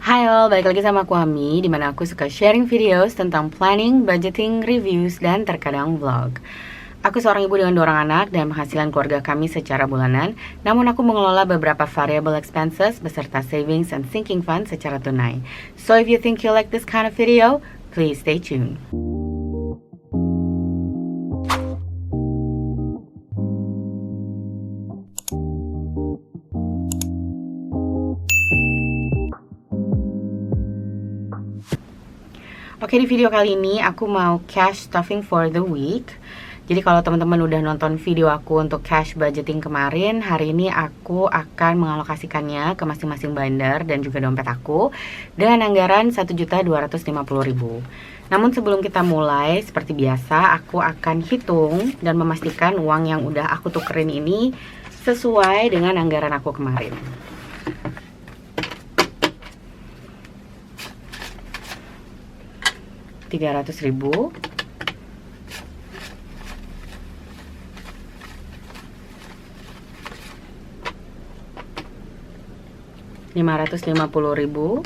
Hai all, balik lagi sama aku Ami, dimana aku suka sharing videos tentang planning, budgeting, reviews, dan terkadang vlog. Aku seorang ibu dengan 2 orang anak dan penghasilan keluarga kami secara bulanan. Namun aku mengelola beberapa variable expenses beserta savings and sinking fund secara tunai. So if you think you like this kind of video, please stay tuned. Oke, di video kali ini aku mau cash stuffing for the week. Jadi kalau teman-teman udah nonton video aku untuk cash budgeting kemarin, hari ini aku akan mengalokasikannya ke masing-masing binder dan juga dompet aku dengan anggaran 1.250.000. Namun sebelum kita mulai, seperti biasa aku akan hitung dan memastikan uang yang udah aku tukerin ini sesuai dengan anggaran aku kemarin. 300.000, 550.000,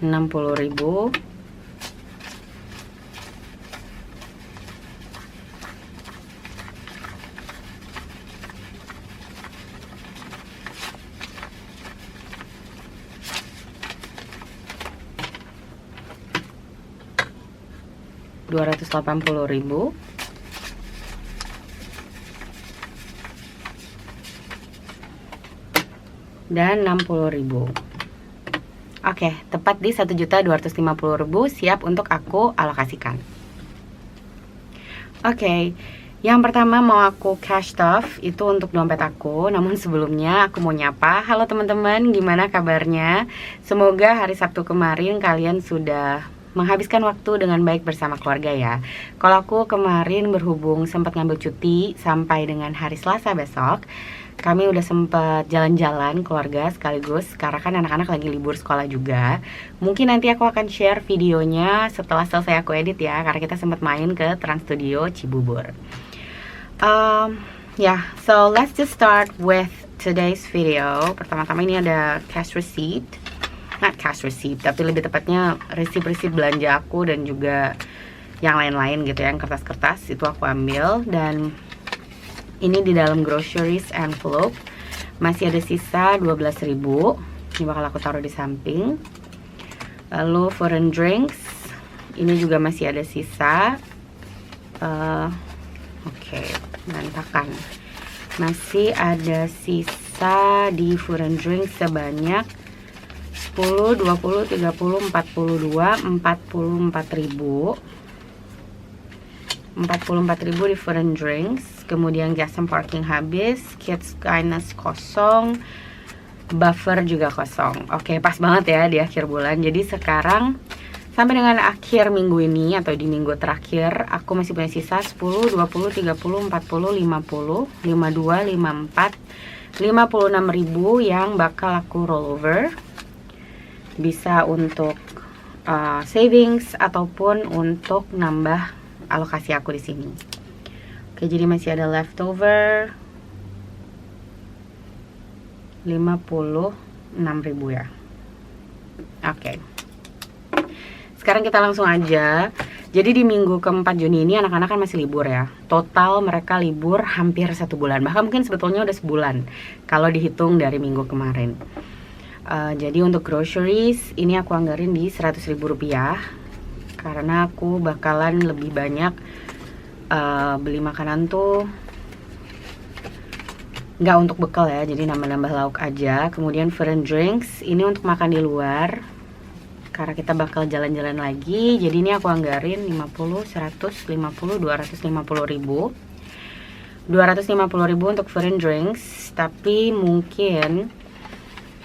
60.000, 280.000, dan 60.000. Oke, tepat di 1.250.000 siap untuk aku alokasikan. Oke, yang pertama mau aku cash stuff itu untuk dompet aku. Namun sebelumnya aku mau nyapa. Halo teman-teman, gimana kabarnya? Semoga hari Sabtu kemarin kalian sudah menghabiskan waktu dengan baik bersama keluarga ya. Kalau aku kemarin berhubung sempat ngambil cuti sampai dengan hari Selasa besok, kami udah sempat jalan-jalan keluarga sekaligus karena kan anak-anak lagi libur sekolah juga. Mungkin nanti aku akan share videonya setelah selesai aku edit ya, karena kita sempat main ke Trans Studio Cibubur. So let's just start with today's video. Pertama-tama ini ada cash receipt. Not cash receipt, tapi lebih tepatnya resip-resip belanja aku dan juga yang lain-lain gitu ya, yang kertas-kertas itu aku ambil. Dan ini di dalam groceries envelope masih ada sisa 12.000. Ini bakal aku taruh di samping. Lalu foreign drinks ini juga masih ada sisa. Berantakan. Masih ada sisa di foreign drinks sebanyak 10, 20, 30, 42, 44.000. 44.000 di foreign drinks. Kemudian gas and parking habis, kids kindness kosong, buffer juga kosong. Oke, pas banget ya di akhir bulan. Jadi sekarang sampai dengan akhir minggu ini atau di minggu terakhir aku masih punya sisa 10, 20, 30, 40, 50, 52, 54, 56.000 yang bakal aku rollover. Bisa untuk savings ataupun untuk nambah alokasi aku di sini. Oke, jadi masih ada leftover 56.000 ya. Oke. Sekarang kita langsung aja. Jadi di minggu keempat Juni ini anak-anak kan masih libur ya. Total mereka libur hampir 1 bulan. Bahkan mungkin sebetulnya udah sebulan kalau dihitung dari minggu kemarin. Jadi untuk groceries ini aku anggarin di 100.000 rupiah karena aku bakalan lebih banyak beli makanan tuh nggak untuk bekal ya, jadi nambah-nambah lauk aja. Kemudian foreign drinks ini untuk makan di luar karena kita bakal jalan-jalan lagi. Jadi ini aku anggarin 50, 150, 250.000. 250.000 untuk foreign drinks, tapi mungkin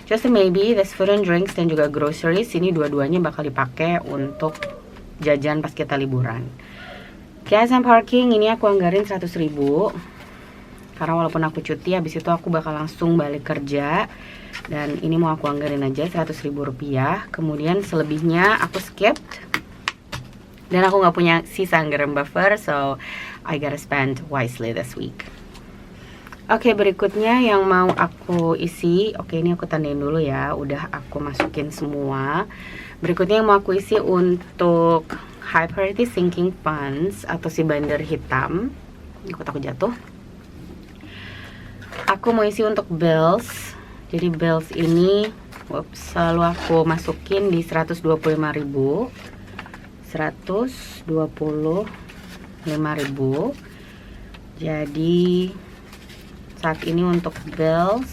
just maybe this foreign drinks dan juga groceries ini dua-duanya bakal dipakai untuk jajan pas kita liburan. Gas and parking ini aku anggarin 100.000 karena walaupun aku cuti habis itu aku bakal langsung balik kerja, dan ini mau aku anggarin aja 100.000 rupiah. Kemudian selebihnya aku skip dan aku nggak punya sisa anggaran buffer, so I gotta spend wisely this week. Oke, berikutnya yang mau aku isi, oke ini aku tandain dulu ya, udah aku masukin semua. Berikutnya yang mau aku isi untuk high priority sinking funds atau si binder hitam. Aku takut jatuh. Aku mau isi untuk bills. Jadi bills ini selalu aku masukin di 125.000. 125.000. Jadi saat ini untuk bills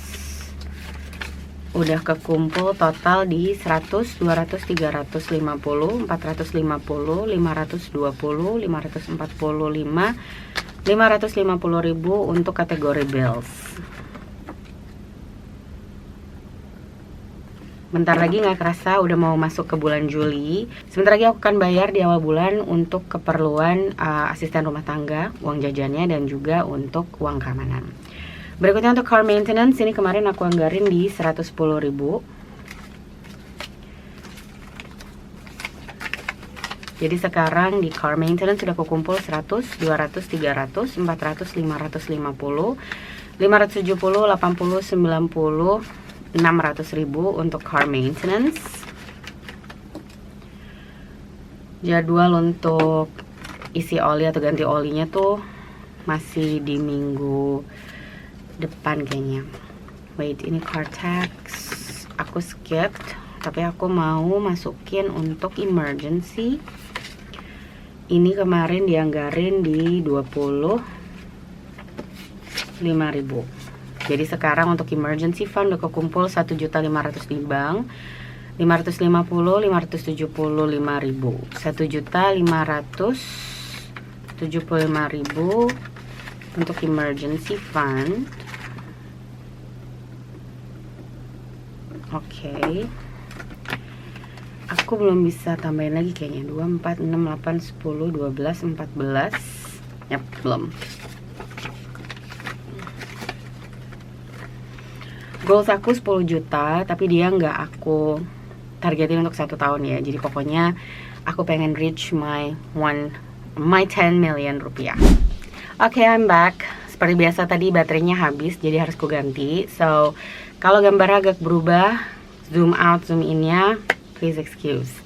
udah kekumpul total di 100, 200, 350, 450, 520, 545, 550.000 untuk kategori bills. Bentar lagi nggak kerasa udah mau masuk ke bulan Juli. Sebentar lagi aku akan bayar di awal bulan untuk keperluan asisten rumah tangga, uang jajannya, dan juga untuk uang keamanan. Berikutnya untuk car maintenance, ini kemarin aku anggarin di 110.000. Jadi sekarang di car maintenance sudah kukumpul 100, 200, 300, 400, 500, 550, 570, 80, 90, 600.000 untuk car maintenance. Jadwal untuk isi oli atau ganti olinya tuh masih di minggu depan kayaknya. Wait, ini car tax aku skip, tapi aku mau masukin untuk emergency. Ini kemarin dianggarin di 25.000. Jadi sekarang untuk emergency fund udah kekumpul 1.500.000 di bank. 550, 575.000, 1.575.000 untuk emergency fund. Oke. Aku belum bisa tambahin lagi kayaknya. 2, 4, 6, 8, 10, 12, 14. Yap, belum. Goals aku 10 juta, tapi dia nggak aku targetin untuk 1 tahun ya. Jadi pokoknya aku pengen reach my 10 million rupiah. Oke, I'm back. Seperti biasa tadi baterainya habis, jadi harus ku ganti. So, kalau gambarnya agak berubah, zoom out, zoom in-nya, please excuse.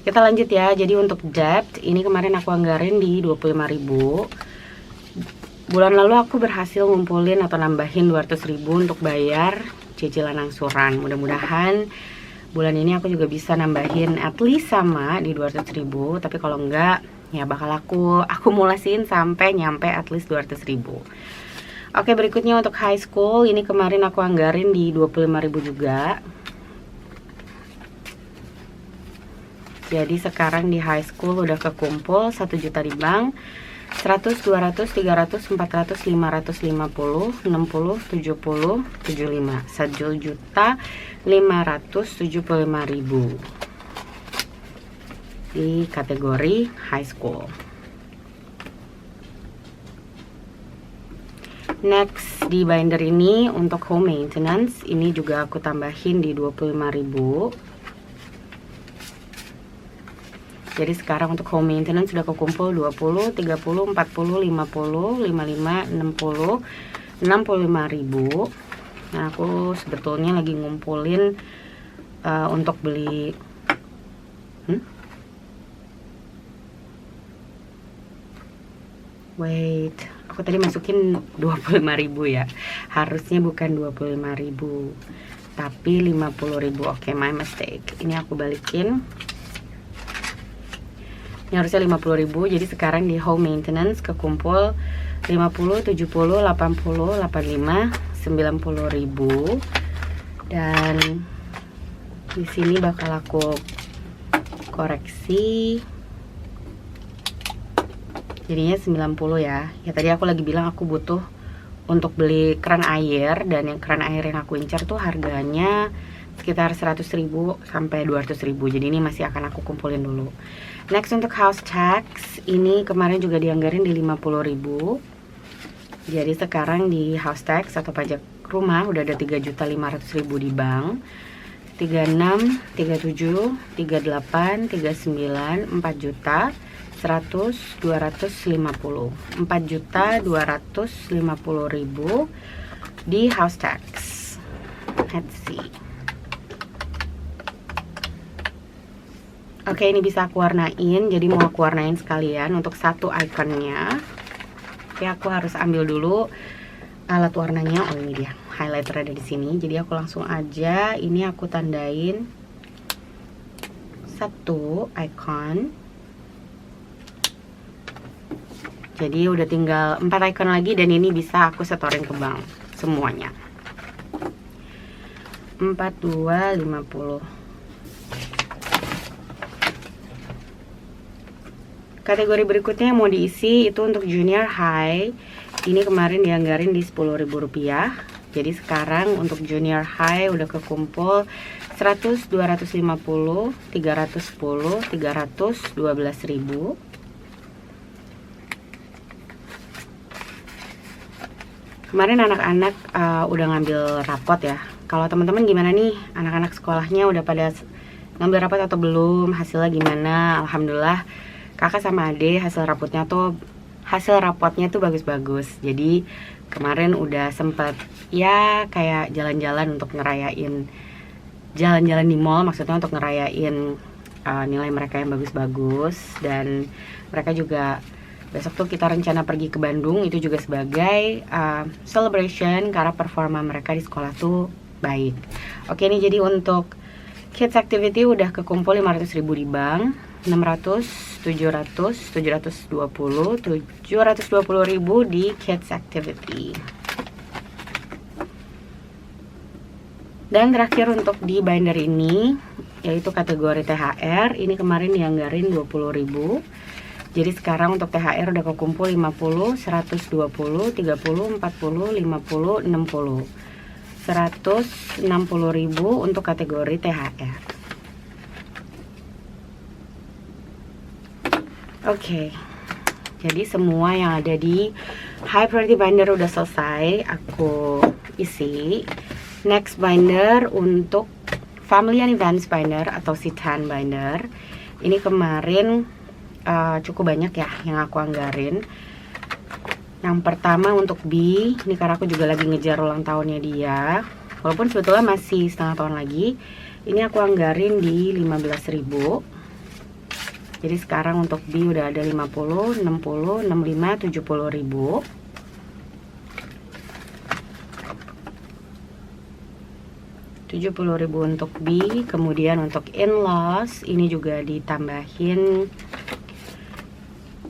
Kita lanjut ya. Jadi untuk debt, ini kemarin aku anggarin di 25.000. Bulan lalu aku berhasil ngumpulin atau nambahin 200.000 untuk bayar cicilan angsuran. Mudah-mudahan bulan ini aku juga bisa nambahin at least sama di 200.000. Tapi kalau enggak, ya bakal aku akumulasiin sampai nyampe at least 200.000. Oke, berikutnya untuk high school, ini kemarin aku anggarin di 25.000 juga. Jadi sekarang di high school udah kekumpul 1 juta di bank, 100, 200, 300, 400, 550, 60, 70, 75, 1.575.000 di kategori high school. Next di binder ini untuk home maintenance, ini juga aku tambahin di 25.000. Jadi sekarang untuk home maintenance sudah kekumpul 20, 30, 40, 50, 55, 60, 65.000. Nah, aku sebetulnya lagi ngumpulin untuk beli wait, aku tadi masukin 25.000 ya. Harusnya bukan 25.000, tapi 50.000. Oke, my mistake. Ini aku balikin. Ini harusnya 50.000. Jadi sekarang di home maintenance kekumpul 50, 70, 80, 85, 90.000. Dan di sini bakal aku koreksi. Jadinya 90 ya. Ya tadi aku lagi bilang aku butuh untuk beli keran air, dan yang keran air yang aku incar tuh harganya sekitar 100.000 sampai 200.000. Jadi ini masih akan aku kumpulin dulu. Next untuk house tax, ini kemarin juga dianggarin di 50.000. Jadi sekarang di house tax atau pajak rumah udah ada 3.500.000 di bank. 36, 37, 38, 39, 4 juta 100, 250, 4.250.000 di House Tax. Let's see. Oke, ini bisa aku warnain, jadi mau aku warnain sekalian untuk satu ikonnya. Oke, aku harus ambil dulu alat warnanya. Oh, ini dia, highlighter ada di sini. Jadi aku langsung aja, ini aku tandain satu icon. Jadi udah tinggal 4 icon lagi, dan ini bisa aku setorin ke bank semuanya. 4250. Kategori berikutnya yang mau diisi itu untuk junior high. Ini kemarin dianggarin di Rp10.000. Jadi sekarang untuk junior high udah kekumpul 100, 250, 310, 312.000. Kemarin anak-anak udah ngambil rapot ya. Kalau teman-teman gimana nih? Anak-anak sekolahnya udah pada ngambil rapot atau belum? Hasilnya gimana? Alhamdulillah kakak sama ade hasil rapotnya tuh bagus-bagus. Jadi kemarin udah sempet ya kayak jalan-jalan untuk ngerayain, jalan-jalan di mall, maksudnya untuk ngerayain nilai mereka yang bagus-bagus. Dan mereka juga besok tuh kita rencana pergi ke Bandung, itu juga sebagai celebration karena performa mereka di sekolah tuh baik. Oke, ini jadi untuk kids activity udah kekumpul 500.000 di bank. 600, 700, 720, 720.000 di kids activity. Dan terakhir untuk di binder ini yaitu kategori THR, ini kemarin dianggarin 20.000. Jadi sekarang untuk THR udah kekumpul 50, 120, 30, 40, 50, 60. 160.000 untuk kategori THR. Oke, jadi semua yang ada di high priority binder udah selesai aku isi. Next binder untuk family and events binder atau C10 binder. Ini kemarin cukup banyak ya yang aku anggarin. Yang pertama untuk B, ini karena aku juga lagi ngejar ulang tahunnya dia. Walaupun sebetulnya masih setengah tahun lagi. Ini aku anggarin di 15.000. Jadi sekarang untuk B udah ada 50, 60, 65, 70.000. $70.000 untuk B. Kemudian untuk in-laws ini juga ditambahin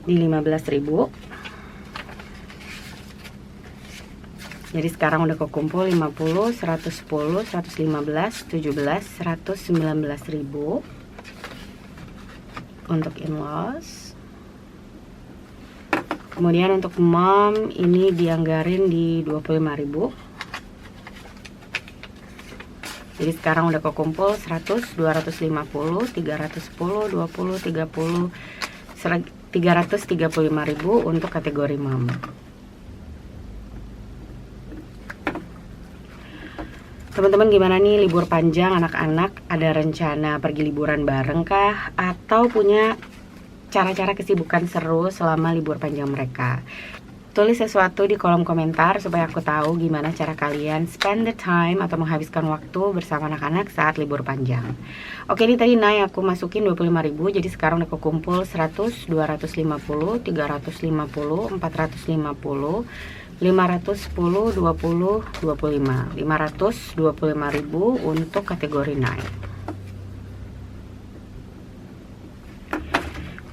di 15.000. Jadi sekarang udah kekumpul 50, 110, 115, 17, 119.000 untuk in-laws. Kemudian untuk mom ini dianggarin di 25.000. Jadi sekarang udah kekumpul 100, 250, 310, 20, 30, 335.000 untuk kategori mom. Teman-teman gimana nih libur panjang anak-anak? Ada rencana pergi liburan bareng kah? Atau punya cara-cara kesibukan seru selama libur panjang mereka? Tulis sesuatu di kolom komentar supaya aku tahu gimana cara kalian spend the time atau menghabiskan waktu bersama anak-anak saat libur panjang. Oke, ini tadi naik aku masukin 25.000, jadi sekarang udah kekumpul 100, 250, 350, 450, 510, 20, 25. 525.000 untuk kategori naik.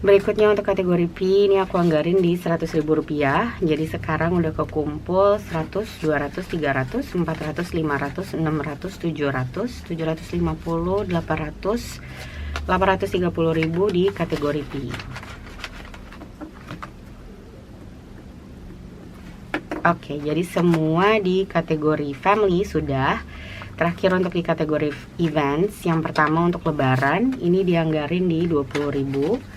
Berikutnya untuk kategori P, ini aku anggarin di Rp100.000. Jadi sekarang udah kekumpul 100, 200, 300, 400, 500, 600, 700, 750, 800, 830.000 di kategori P. Oke, jadi semua di kategori family sudah. Terakhir untuk di kategori events, yang pertama untuk lebaran, ini dianggarin di 20.000.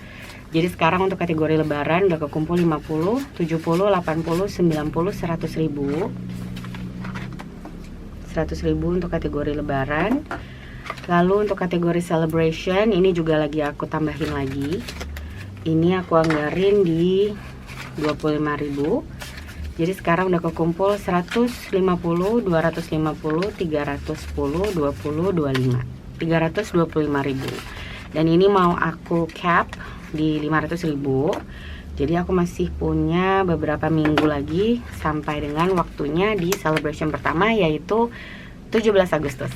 Jadi sekarang untuk kategori lebaran udah kekumpul 50, 70, 80, 90, 100.000. 100.000 untuk kategori lebaran. Lalu untuk kategori celebration, ini juga lagi aku tambahin lagi. Ini aku anggarin di 25.000. Jadi sekarang udah kekumpul 150, 250, 310, 20, 25. 325.000. Dan ini mau aku cap di 500.000. Jadi aku masih punya beberapa minggu lagi sampai dengan waktunya di celebration pertama, yaitu 17 Agustus.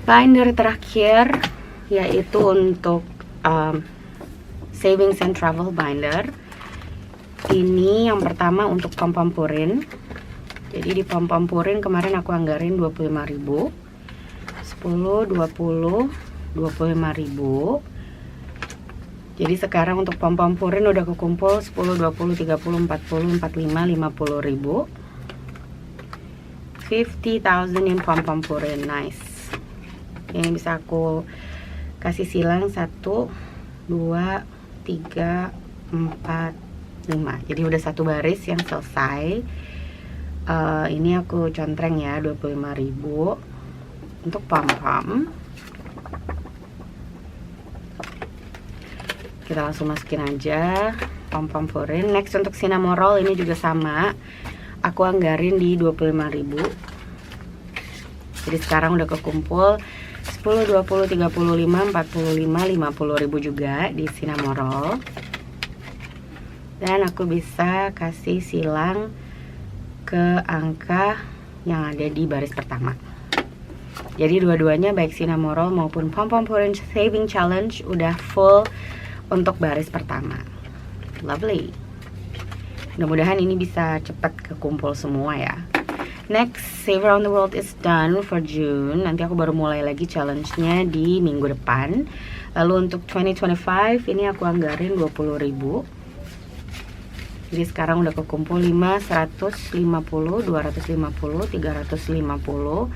Binder terakhir yaitu untuk savings and travel binder. Ini yang pertama untuk pom-pom purin. Jadi di pom-pom purin kemarin aku anggarin 25.000. 10, 20, 25.000. Jadi sekarang untuk pom-pom purin udah kekumpul 10, 20, 30, 40, 45, 50.000. 50,000 in pom-pom purin. Nice. Ini bisa aku kasih silang 1, 2, 3, 4, 5. Jadi udah satu baris yang selesai. Ini aku contreng ya, 25.000 untuk pom-pom. Kita langsung masukin aja pom-pom purin. Next untuk cinnamon roll ini juga sama. Aku anggarin di 25.000. Jadi sekarang udah kekumpul 10, 20, 35, 45, 50.000 juga di cinnamon roll. Dan aku bisa kasih silang ke angka yang ada di baris pertama. Jadi dua-duanya baik cinnamon roll maupun pom-pom purin saving challenge udah full untuk baris pertama. Lovely. Mudah-mudahan ini bisa cepat kekumpul semua ya. Next, Save Around the World is done for June. Nanti aku baru mulai lagi challenge-nya di minggu depan. Lalu untuk 2025 ini aku anggarin 20.000. Jadi sekarang udah kekumpul 5, 150, 250, 350,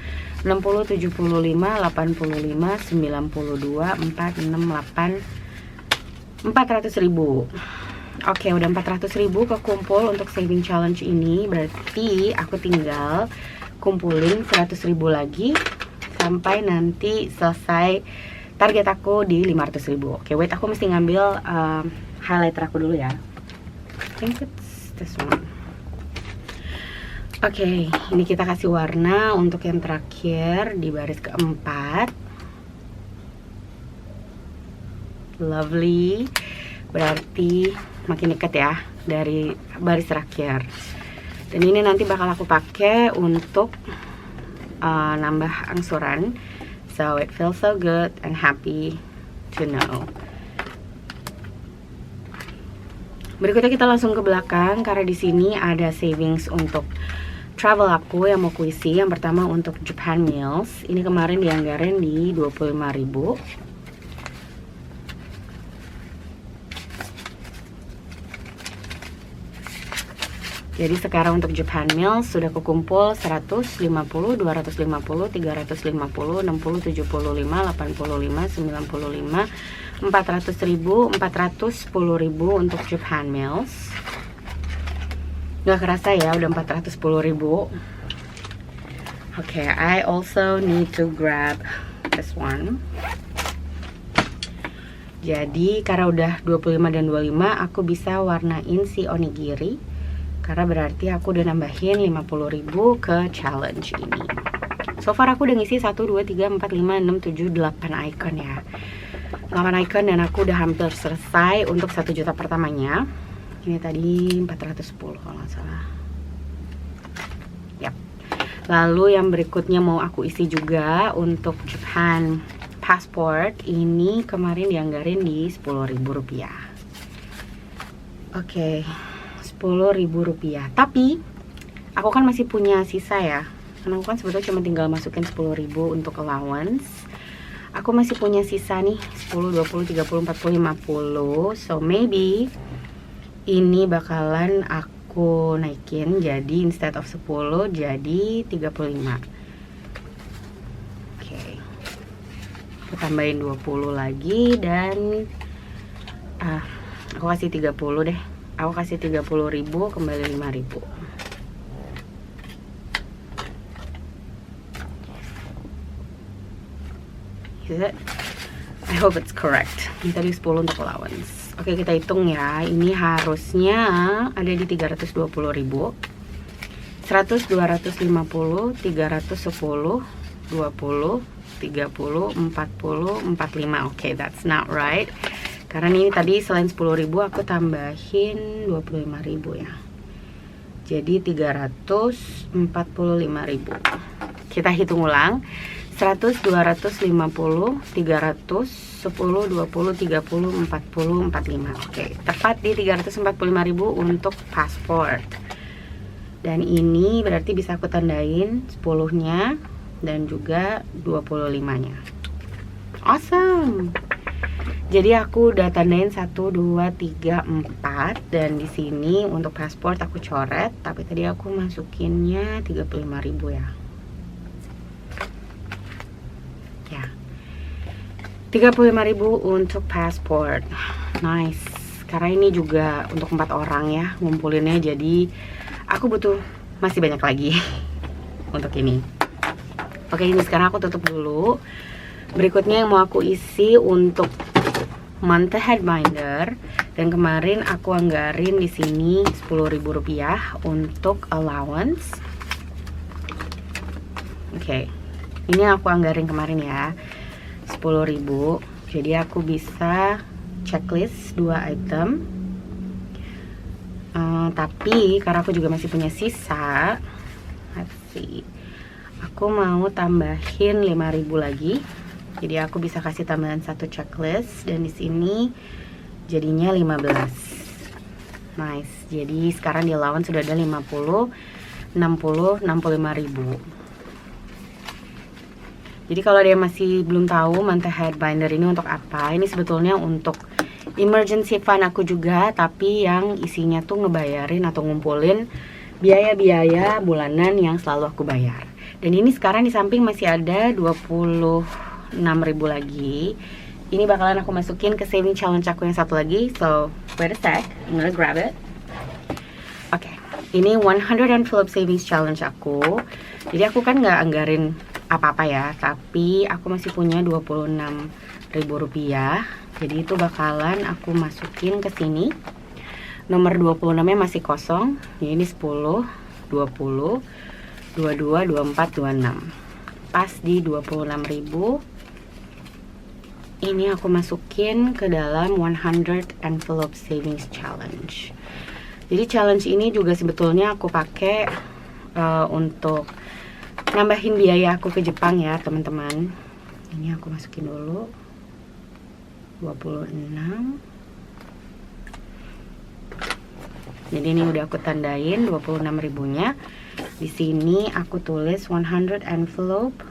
60, 75, 85, 92, 4, 6, 8, 400.000. Oke, udah 400.000 kekumpul untuk saving challenge ini. Berarti aku tinggal kumpulin 100.000 lagi sampai nanti selesai target aku di 500.000. Oke, wait, aku mesti ngambil highlighter aku dulu ya. I think it's this one. Oke, ini kita kasih warna untuk yang terakhir di baris keempat. Lovely. Berarti makin dekat ya dari baris terakhir. Dan ini nanti bakal aku pakai untuk nambah angsuran. So it feels so good and happy to know. Berikutnya kita langsung ke belakang karena di sini ada savings untuk travel aku yang mau kuisi. Yang pertama untuk Japan Meals. Ini kemarin dianggarin di 25.000. Jadi sekarang untuk Japan Meals sudah kekumpul 150, 250, 350, 60, 75, 85, 95, 400.000, 410.000 untuk Japan Meals. Gak kerasa ya udah 410.000. Oke, I also need to grab this one. Jadi karena udah 25 dan 25 aku bisa warnain si onigiri. Karena berarti aku udah nambahin 50.000 ke challenge ini. So far aku udah ngisi 1, 2, 3, 4, 5, 6, 7, 8 icon ya. 8 icon dan aku udah hampir selesai untuk 1 juta pertamanya. Ini tadi 410 kalau nggak salah. Yap. Lalu yang berikutnya mau aku isi juga untuk Japan Passport. Ini kemarin dianggarin di 10.000 rupiah. Oke. 10.000 rupiah. Tapi aku kan masih punya sisa ya. Karena aku kan sebetulnya cuma tinggal masukin 10.000 untuk allowance. Aku masih punya sisa nih 10, 20, 30, 40, 50. So maybe ini bakalan aku naikin jadi instead of 10 jadi 35. Oke. Aku tambahin 20 lagi dan aku kasih 30 deh. Aku kasih 30.000 kembali 5.000. Is it? I hope it's correct. Ini tadi 10 untuk allowance. Oke, kita hitung ya. Ini harusnya ada di 320.000. 100, 250, 310, 20, 30, 40, 45. Oke, that's not right. Karena ini tadi selain 10.000 aku tambahin 25.000 ya. Jadi 345.000. Kita hitung ulang. 100, 250, 300, 10, 20, 30, 40, 45. Oke, tepat di 345.000 untuk paspor. Dan ini berarti bisa aku tandain 10-nya dan juga 25-nya. Awesome. Jadi aku udah tandain 1, 2, 3, 4. Dan di sini untuk paspor aku coret, tapi tadi aku masukinnya 35.000 ya. 35.000 untuk paspor. Nice. Karena ini juga untuk 4 orang ya ngumpulinnya, jadi aku butuh masih banyak lagi untuk ini. Oke, ini sekarang aku tutup dulu. Berikutnya yang mau aku isi untuk month ahead binder, dan kemarin aku anggarin di sini Rp10.000 untuk allowance. Oke, ini aku anggarin kemarin ya 10.000. Jadi aku bisa checklist 2 item. Tapi karena aku juga masih punya sisa, let's see, aku mau tambahin 5.000 lagi. Jadi aku bisa kasih tambahan 1 checklist, dan di sini jadinya 15. Nice. Jadi sekarang di allowance sudah ada 50, 60, 65.000. Jadi kalau dia masih belum tahu month ahead binder ini untuk apa, ini sebetulnya untuk emergency fund aku juga, tapi yang isinya tuh ngebayarin atau ngumpulin biaya-biaya bulanan yang selalu aku bayar. Dan ini sekarang di samping masih ada 26.000 lagi. Ini bakalan aku masukin ke saving challenge aku yang satu lagi. So wait a sec, I'm gonna grab it. Oke, ini 100 envelope savings challenge aku. Jadi aku kan nggak anggarin apa-apa ya, tapi aku masih punya Rp26.000. Jadi itu bakalan aku masukin ke sini. Nomor 26-nya masih kosong. Ini 10, 20, 22, 24, 26. Pas di 26.000. Ini aku masukin ke dalam 100 envelope savings challenge. Jadi challenge ini juga sebetulnya aku pakai untuk nambahin biaya aku ke Jepang ya teman-teman. Ini aku masukin dulu 26. Jadi ini udah aku tandain 26.000-nya. Di sini aku tulis 100 envelope.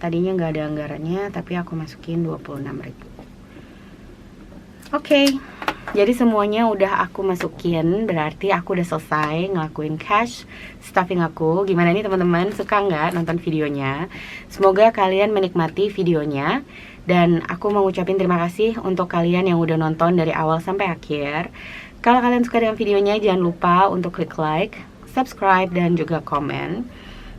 Tadinya nggak ada anggarannya, tapi aku masukin 26.000. Oke. Jadi semuanya udah aku masukin, berarti aku udah selesai ngelakuin cash stuffing aku. Gimana nih teman-teman, suka nggak nonton videonya? Semoga kalian menikmati videonya. Dan aku mau ngucapin terima kasih untuk kalian yang udah nonton dari awal sampai akhir. Kalau kalian suka dengan videonya, jangan lupa untuk klik like, subscribe, dan juga komen.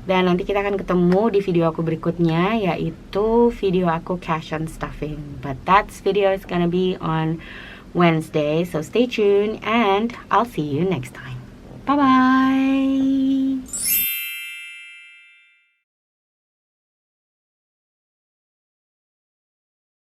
Dan nanti kita akan ketemu di video aku berikutnya, yaitu video aku cash and stuffing. But that video is gonna be on Wednesday, so stay tuned and I'll see you next time. Bye bye.